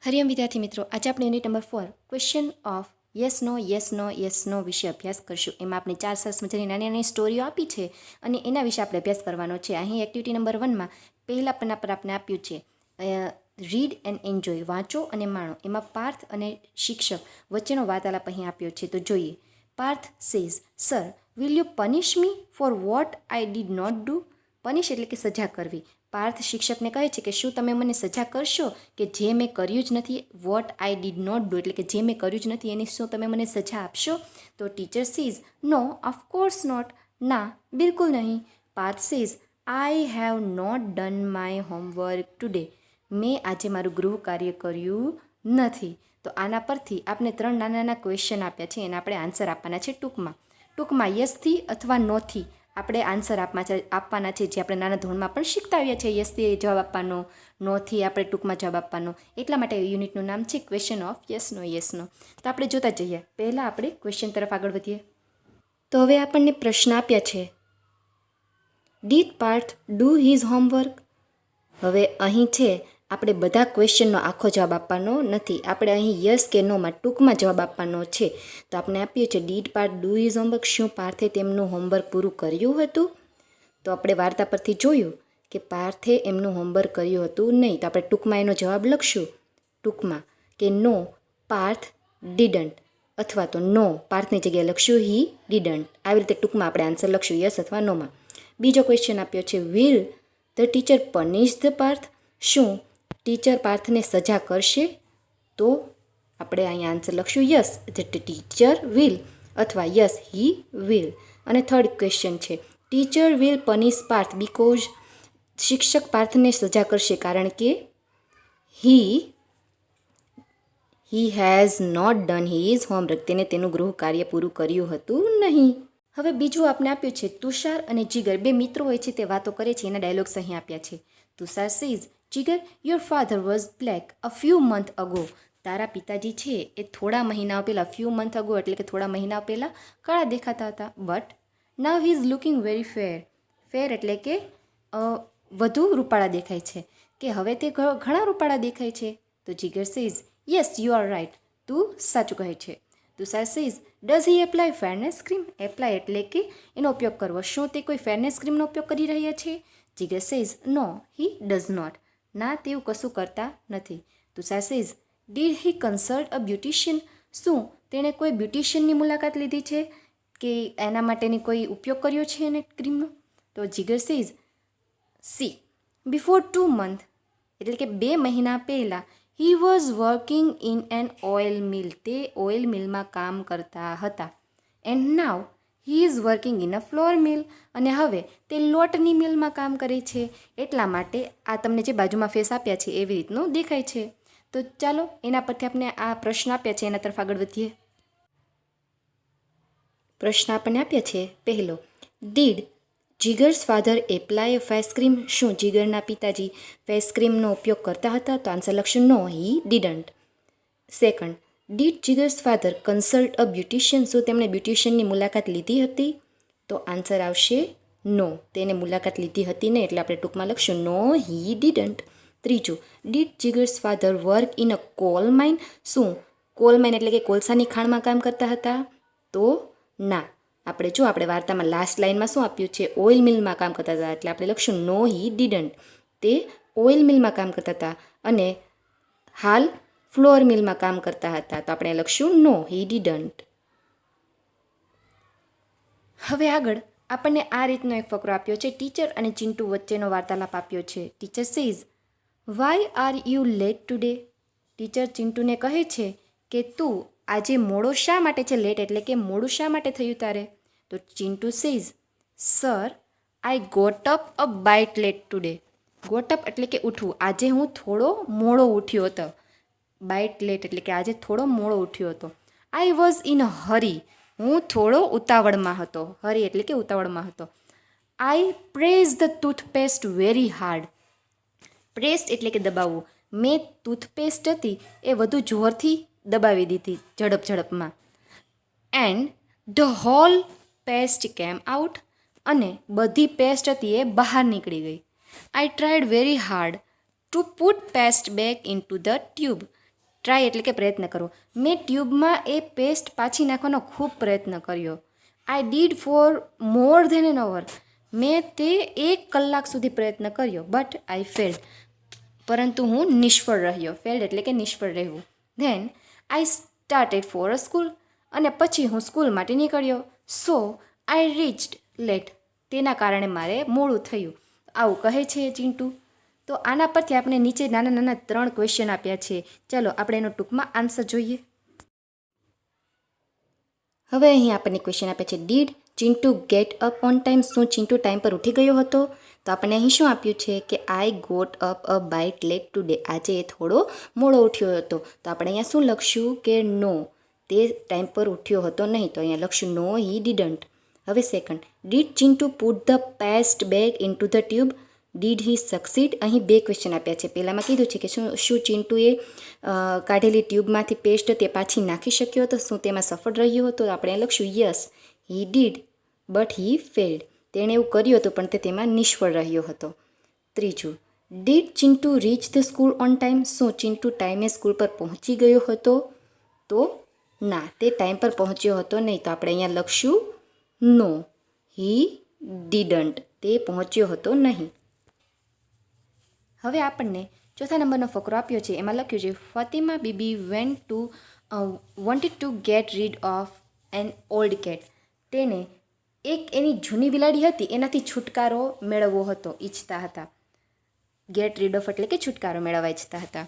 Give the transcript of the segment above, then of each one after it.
હરિયમ વિદ્યાર્થી મિત્રો, આજે આપણે unit number 4 question of yes no વિશે અભ્યાસ કરશું. એમાં આપણે 4 સરસ મજાની નાની નાની સ્ટોરીઓ આપી છે અને એના વિશે આપણે અભ્યાસ કરવાનો છે. અહીં એક્ટિવિટી નંબર 1માં પહેલા પન્ના પર આપણે આપ્યું છે રીડ એન્ડ એન્જોય, વાંચો અને માણો. એમાં પાર્થ અને શિક્ષક વચ્ચેનો વાર્તાલાપ અહીં આપ્યો છે. તો જોઈએ. Parth says, sir will you punish me for what I did not do. Punish એટલે કે સજા કરવી. પાર્થ શિક્ષકને કહે છે કે શું તમે મને સજા કરશો કે જે મેં કર્યું જ નથી. What I did not do એટલે કે જે મેં કર્યું જ નથી એની શું તમે મને સજા આપશો? તો teacher says, no of course not. ના, બિલકુલ નહીં. Parth says, I have not done my homework today. મેં આજે મારું ગૃહ કાર્ય કર્યું નથી. તો આના પરથી આપણે 3 નાના નાના ક્વેશ્ચન આપ્યા છે, એના આપણે આન્સર આપવાના છે ટૂંકમાં યસથી અથવા નોથી આપણે આન્સર આપવાના છે, જે આપણે નાના ધોરણમાં પણ શીખતા આવ્યા છે. યસથી જવાબ આપવાનો, નોથી આપણે ટૂંકમાં જવાબ આપવાનો. એટલા માટે યુનિટનું નામ છે ક્વેશ્ચન ઓફ યસનો. તો આપણે જોતા જઈએ. પહેલાં આપણે ક્વેશ્ચન તરફ આગળ વધીએ. તો હવે આપણને પ્રશ્ન આપ્યા છે, did Parth do his homework. હવે અહીં છે આપણે બધા ક્વેશ્ચનનો આખો જવાબ આપવાનો નથી. આપણે અહીં યસ કે નોમાં ટૂંકમાં જવાબ આપવાનો છે. તો આપણે આપ્યું છે did Parth do his homework. શું પાર્થે તેમનું હોમવર્ક પૂરું કર્યું હતું? તો આપણે વાર્તા પરથી જોયું કે પાર્થે એમનું હોમવર્ક કર્યું હતું નહીં. તો આપણે ટૂંકમાં એનો જવાબ લખશું ટૂંકમાં કે નો પાર્થ ડીડન્ટ, અથવા તો નો પાર્થની જગ્યાએ લખશું હી ડીડન્ટ. આવી રીતે ટૂંકમાં આપણે આન્સર લખશું યસ અથવા નોમાં. બીજો ક્વેશ્ચન આપ્યો છે, will the teacher punish the Parth. શું ટીચર પાર્થને સજા કરશે? તો આપણે અહીંયા આન્સર લખશું યસ, ધ ટીચર વિલ અથવા યસ હી વિલ. અને થર્ડ ક્વેશ્ચન છે, teacher will punish Parth because. શિક્ષક પાર્થને સજા કરશે કારણ કે he has not done his homework. તેને તેનું ગૃહ કાર્ય પૂરું કર્યું હતું નહીં. હવે બીજું આપણે આપ્યું છે, તુષાર અને જીગર બે મિત્રો હોય છે, તે વાતો કરે છે. એના ડાયલોગ્સ અહીં આપ્યા છે. Tushar says, Jigar your father was black a few month ago. તારા પિતાજી છે એ થોડા મહિનાઓ પહેલાં, ફ્યુ મંથ અગો એટલે કે થોડા મહિનાઓ પહેલાં કાળા દેખાતા હતા. But now he is looking very fair એટલે કે વધુ રૂપાળા દેખાય છે. કે હવે તે ઘણા રૂપાળા દેખાય છે. તો Jigar says, yes you are right. તું સાચું કહે છે. Tushar says, does he apply fairness cream. Apply એટલે કે એનો ઉપયોગ કરવો. શું તે કોઈ ફેરનેસ ક્રીમનો ઉપયોગ કરી રહ્યા છે? Jigar says, no he does not. ના, તેવું કશું કરતા નથી. Tushar says, did he consult a beautician. શું તેણે કોઈ બ્યુટિશિયનની મુલાકાત લીધી છે કે એના માટેની કોઈ ઉપયોગ કર્યો છે એને ક્રીમનો? તો Jigar says, see before 2 months એટલે કે 2 મહિના પહેલાં he was working in an oil mill. તે ઓઇલ મિલમાં કામ કરતા હતા. And now he is working in a flour mill. અને હવે તે લોટની મિલમાં કામ કરે છે. એટલા માટે આ તમને જે બાજુમાં ફેસ આપ્યા છે એવી રીતનું દેખાય છે. તો ચાલો એના પરથી આપણે આ પ્રશ્ન આપ્યા છે એના તરફ આગળ વધીએ. પ્રશ્ન આપણને આપ્યા છે પહેલો, did Jigar's father apply face cream. શું જીગરના પિતાજી ફેસ ક્રીમનો ઉપયોગ કરતા હતા? તો આન્સર લખશું no he didn't. Second, did Jigar's father consult a beautician. શું તેમણે બ્યુટિશિયનની મુલાકાત લીધી હતી? તો આન્સર આવશે નો, તેને મુલાકાત લીધી હતી ને, એટલે આપણે ટૂંકમાં લખશું નો હી ડીડન્ટ. ત્રીજું, did Jigar's father work in a coal mine. શું કોલ માઇન એટલે કે કોલસાની ખાણમાં કામ કરતા હતા? તો ના. આપણે વાર્તામાં લાસ્ટ લાઇનમાં શું આપ્યું છે, ઓઇલ મિલમાં કામ કરતા હતા, એટલે આપણે લખશું નો હી ડીડન્ટ. તે ઓઇલ મિલમાં કામ કરતા હતા અને હાલ ફ્લોર મિલમાં કામ કરતા હતા. તો આપણે લખશું નો હી ડીડન્ટ. હવે આગળ આપણને આ રીતનો એક ફકરો આપ્યો છે, ટીચર અને ચિંટુ વચ્ચેનો વાર્તાલાપ આપ્યો છે. Teacher says, why are you late today. Teacher ચિંટુને કહે છે કે તું આજે મોડો શા માટે છે? લેટ એટલે કે મોડું શા માટે થયું તારે? તો Chintu says, sir I got up a byte late today. Got up એટલે કે ઉઠવું. આજે હું થોડો મોડો ઉઠ્યો હતો. બાઇટ લેટ એટલે કે આજે થોડો મોડો ઉઠ્યો હતો. I was in a hurry. હું થોડો ઉતાવળમાં હતો. હરી એટલે કે ઉતાવળમાં હતો. I press the toothpaste very hard. Pressed એટલે કે દબાવવું. મેં ટૂથપેસ્ટ હતી એ વધુ જોરથી દબાવી દીધી, ઝડપમાં. And the whole paste came out. અને બધી પેસ્ટ હતી એ બહાર નીકળી ગઈ. I tried very hard to put paste back in two the tube. Try એટલે કે પ્રયત્ન કરવો. મેં ટ્યુબમાં એ પેસ્ટ પાછી નાખવાનો ખૂબ પ્રયત્ન કર્યો. I did for more than an hour. મેં તે 1 કલાક સુધી પ્રયત્ન કર્યો. But I failed. પરંતુ હું નિષ્ફળ રહ્યો. ફેલ્ડ એટલે કે નિષ્ફળ રહેવું. Then I started for a school. અને પછી હું સ્કૂલ માટે નીકળ્યો. So I reached late. તેના કારણે મારે મોડું થયું. આવું કહે છે ચિંટુ. તો આના પરથી આપણે નીચે નાના નાના 3 ક્વેશ્ચન આપ્યા છે. ચાલો આપણે એનો ટૂંકમાં આન્સર જોઈએ. હવે અહીં આપણને ક્વેશ્ચન આપે છે did Chintu get up on time. શું ચિંટુ ટાઈમ પર ઉઠી ગયો હતો? તો આપણને અહીં શું આપ્યું છે કે I got up a byte late today. આજે એ થોડો મોડો ઉઠ્યો હતો. તો આપણે અહીંયા શું લખશું કે નો, તે ટાઈમ પર ઉઠ્યો હતો નહીં. તો અહીંયા લખશું નો હી ડીડન્ટ. હવે second, did Chintu put the paste bag in two the tube. Did he succeed. અહીં 2 ક્વેશ્ચન આપ્યા છે. પહેલાંમાં કીધું છે કે શું ચિંટુએ કાઢેલી ટ્યુબમાંથી પેસ્ટ તે પાછી નાખી શક્યો હતો? શું તેમાં સફળ રહ્યો હતો? તો આપણે લખશું yes he did but he failed. તેણે એવું કર્યું હતું પણ તે તેમાં નિષ્ફળ રહ્યો હતો. ત્રીજું, did Chintu reach the school on time. શું ચિંટુ ટાઈમે સ્કૂલ પર પહોંચી ગયો હતો? તો ના, તે ટાઈમ પર પહોંચ્યો હતો નહીં. તો આપણે અહીંયા લખશું નો હી ડીડન્ટ. તે પહોંચ્યો હતો નહીં. હવે આપણને ચોથા નંબરનો ફકરો આપ્યો છે. એમાં લખ્યું છે Fatima Bibi wanted to get rid of an old cat. તેને એક એની જૂની બિલાડી હતી એનાથી છુટકારો મેળવવો હતો, ઈચ્છતા હતા. ગેટ રીડ ઓફ એટલે કે છુટકારો મેળવવા ઈચ્છતા હતા.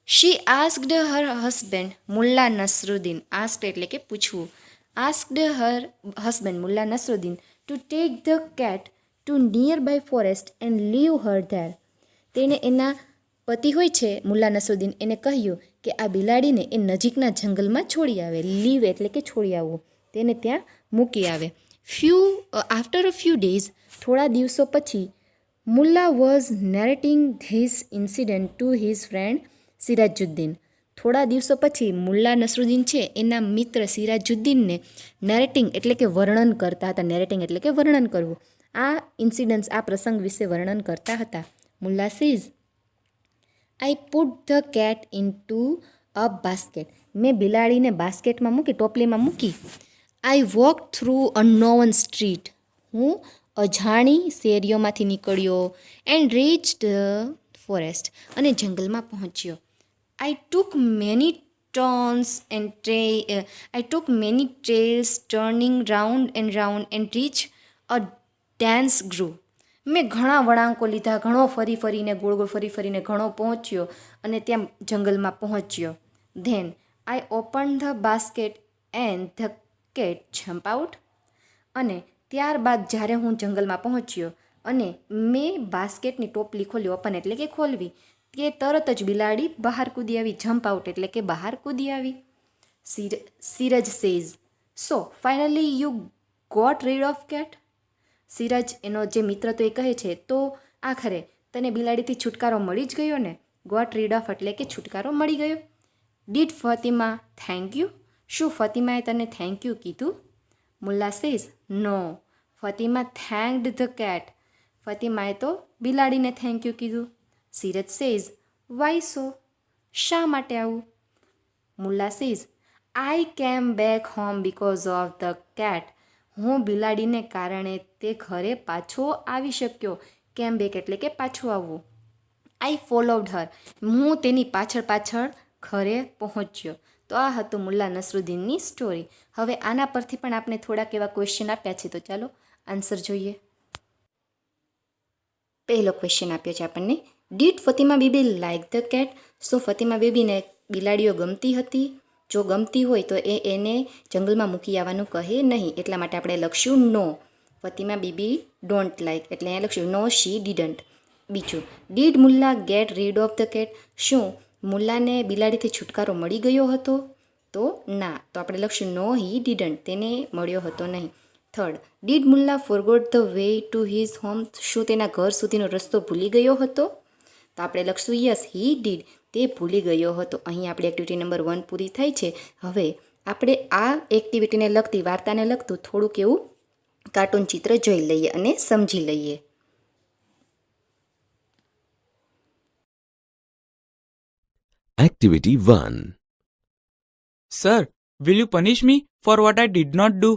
She asked her husband Mulla Nasruddin. Asked એટલે કે પૂછવું. Asked her husband Mulla Nasruddin to take the cat to nearby forest and leave her there. તેણે એના પતિ હોય છે મુલ્લા નસરુદ્દીન, એને કહ્યું કે આ બિલાડીને એ નજીકના જંગલમાં છોડી આવે. લીવ એટલે કે છોડી આવવું, તેને ત્યાં મૂકી આવે. આફ્ટર અ ફ્યુ ડેઝ, થોડા દિવસો પછી, Mulla was narrating this incident to his friend Sirajuddin. થોડા દિવસો પછી મુલ્લા નસરુદ્દીન છે એના મિત્ર સિરાજુદ્દીનને નેરેટિંગ એટલે કે વર્ણન કરતા હતા. નેરેટિંગ એટલે કે વર્ણન કરવું. આ ઇન્સિડન્ટ્સ, આ પ્રસંગ વિશે વર્ણન કરતા હતા. Mulla says I put the cat in to a basket. મેં બિલાડીને બાસ્કેટમાં મૂકી, ટોપલીમાં મૂકી. I walk through a known street. હું અજાણી શેરીઓમાંથી નીકળ્યો. And reached forest. અને જંગલમાં પહોંચ્યો. I took many trails turning round and reach a dense group. મેં ઘણા વળાંકો લીધા, ઘણો ફરીને ગોળ ગોળ ફરીને ઘણો પહોંચ્યો અને ત્યાં જંગલમાં પહોંચ્યો. Than I open the basket and the cat jump out. અને ત્યારબાદ જ્યારે હું જંગલમાં પહોંચ્યો અને મેં બાસ્કેટની ટોપલી ખોલી, ઓપન એટલે કે ખોલવી, કે તરત જ બિલાડી બહાર કૂદી આવી. જમ્પ આઉટ એટલે કે બહાર કૂદી આવી. Siraj says so finally you got rid of cat. Siraj એનો જે મિત્ર તો એ કહે છે તો આખરે તને બિલાડીથી છુટકારો મળી જ ગયો ને. ગોટ રીડ ઓફ એટલે કે છુટકારો મળી ગયો. Did Fatima thank you. શું ફાતિમાએ તને થેન્ક યુ કીધું? Mulla says no Fatima thanked the cat. ફાતિમાએ તો બિલાડીને થેન્ક યુ કીધું. Siraj says why so. શા માટે આવું? Mulla says I came back home because of the cat. હું બિલાડીને કારણે તે ઘરે પાછો આવી શક્યો. કેમ બેક એટલે કે પાછું આવવું. આઈ ફોલોવડ હર. હું તેની પાછળ ઘરે પહોંચ્યો. તો આ હતું મુલ્લા નસરુદ્દીનની સ્ટોરી. હવે આના પરથી પણ આપણે થોડાક એવા ક્વેશ્ચન આપ્યા છે. તો ચાલો આન્સર જોઈએ. પહેલો ક્વેશ્ચન આપ્યો છે આપણને, did Fatima Bibi like the cat. શું ફાતિમા બીબીને બિલાડીઓ ગમતી હતી? જો ગમતી હોય તો એને જંગલમાં મૂકી આવવાનું કહે નહીં. એટલા માટે આપણે લખશું નો. ફાતિમા બીબી ડોન્ટ લાઇક એટલે અહીંયા લખશું નો શી ડીડન્ટ. બીજું, did Mulla gate rid of the cat. શું મુલ્લાને બિલાડીથી છુટકારો મળી ગયો હતો? તો ના. તો આપણે લખશું નો હી ડીડન્ટ. તેને મળ્યો હતો નહીં. Third, did Mulla forgot the way to his home. શું તેના ઘર સુધીનો રસ્તો ભૂલી ગયો હતો? તો આપણે લખશું યસ હી ડીડ. તે ભૂલી ગયો હતો. અહીં આપણી એક્ટિવિટી નંબર 1 પૂરી થાય છે. હવે આપણે આ એક્ટિવિટીને લગતી, વાર્તાને લગતું થોડુંક એવું કાર્ટૂન ચિત્ર જોઈ લઈએ અને સમજી લઈએ. Activity 1. Sir, will you punish me for what I did not do?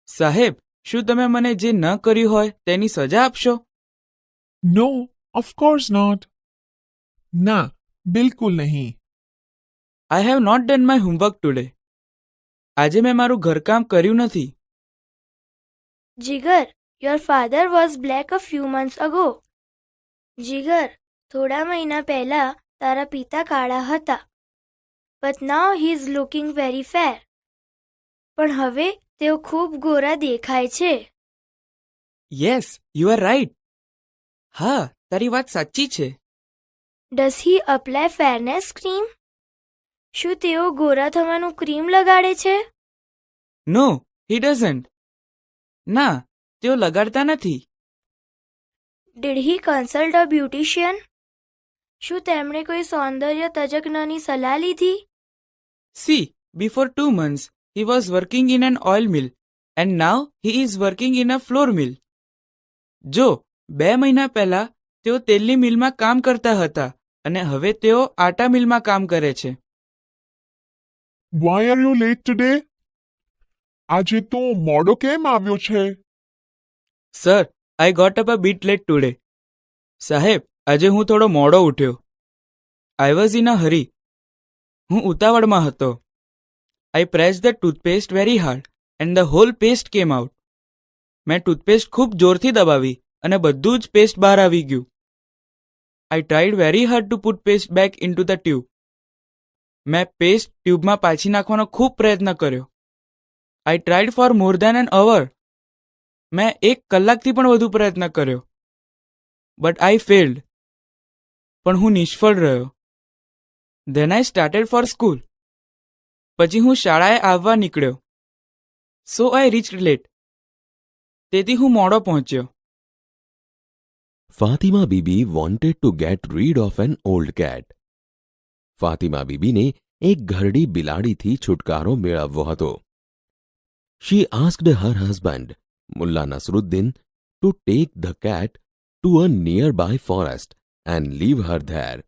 સાહેબ, શું તમે મને જે ન કર્યું હોય તેની સજા આપશો? No, of course not. ના, બિલકુલ નહીં. I have not done my homework today. આજે મેં મારું ઘરકામ કર્યું નથી. Jigar, your father was black a few months ago. Jigar, થોડા મહિના પહેલા તારા પિતા કાળા હતા. But now he is looking very fair. પણ હવે તેઓ ખૂબ ગોરા દેખાય છે. Yes, you are right. હા, તારી વાત સાચી છે. Does he apply fairness cream? શું તેઓ ગોરા થવાનું ક્રીમ લગાડે છે? નો, હી ડઝન્ટ. ના, તેઓ લગાડતા નથી. Did he consult a beautician? શું તેમણે કોઈ સૌંદર્ય તજજ્ઞની સલાહ લીધી? C, before 2 months, he was working in an oil mill and now he is working in a floor mill. જો 2 મહિના પહેલા તેઓ તેલની મિલમાં કામ કરતા હતા અને હવે તેઓ આટા મિલમાં કામ કરે છે. Why are you late today? આજે તો મોડો કેમ આવ્યો છે? Sir, I got up a bit late today. સાહેબ, આજે હું થોડો મોડો ઉઠ્યો. I was in a hurry. હું ઉતાવળમાં હતો. I press the toothpaste very hard and the whole paste came out. મેં ટૂથપેસ્ટ ખૂબ જોરથી દબાવી અને બધું જ પેસ્ટ બહાર આવી ગયું. I tried very hard to put paste back in two the tube. મેં પેસ્ટ ટ્યુબમાં પાછી નાખવાનો ખૂબ પ્રયત્ન કર્યો. I tried for more than an hour. મેં 1 કલાકથી પણ વધુ પ્રયત્ન કર્યો. But I failed. પણ હું નિષ્ફળ રહ્યો. Then I started for school. પછી હું શાળાએ આવવા નીકળ્યો. So I reached late. તેથી હું મોડો પહોંચ્યો. Fatima Bibi wanted to get rid of an old cat. Fatima બીબીને એક ઘરડી બિલાડીથી છુટકારો મેળવવો હતો. She asked her husband, Mullah Nasruddin, to take the cat to a nearby forest and leave her there.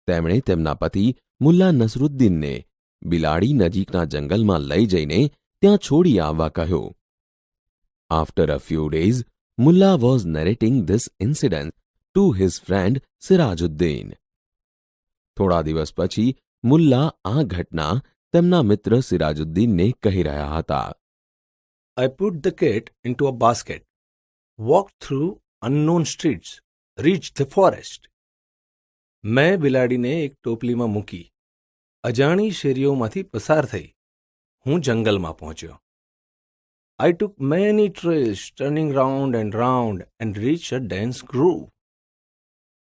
તેમણે તેમના પતિ મુલ્લા નસરુદ્દીનને બિલાડી નજીકના જંગલમાં લઈ જઈને ત્યાં છોડી આવવા કહ્યું. After a few days, Mullah was narrating this incident to his friend Sirajuddin. થોડા દિવસ પછી મુલ્લા આ ઘટના તેમના મિત્ર સિરાજુદ્દીનને કહી રહ્યા હતા. I put the cat into a basket, walked through unknown streets, reached the forest. મેં બિલાડીને એક ટોપલીમાં મૂકી અજાણી શેરીઓમાંથી પસાર થઈ. હું જંગલમાં પહોંચ્યો. I took many trails, turning round and reached a dense grove.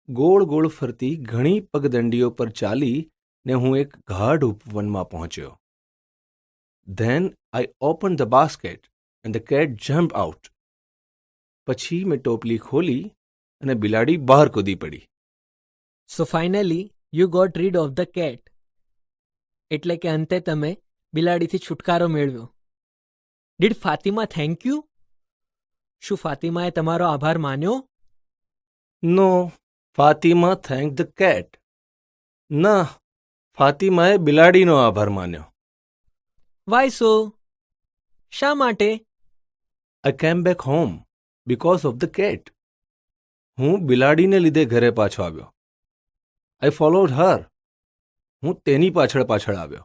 ગોળ ગોળ ફરતી ઘણી પગદંડીઓ પર ચાલી ને હું એક ગાઢ ઉપવનમાં પહોંચ્યો. Then I opened the basket and the cat jumped out. પછી મેં ટોપલી ખોલી અને બિલાડી બહાર કૂદી પડી. So finally, you got rid of the cat. એટલે કે અંતે તમે બિલાડીથી છુટકારો મેળવ્યો. Did Fatima thank you? શું ફાતિમાએ તમારો આભાર માન્યો? No, Fatima thanked the cat. ના, ફાતિમાએ બિલાડીનો આભાર માન્યો. Why so? શા માટે? I came back home because of the cat. હું બિલાડીને લીધે ઘરે પાછો આવ્યો. I followed her. હું તેની પાછળ આવ્યો.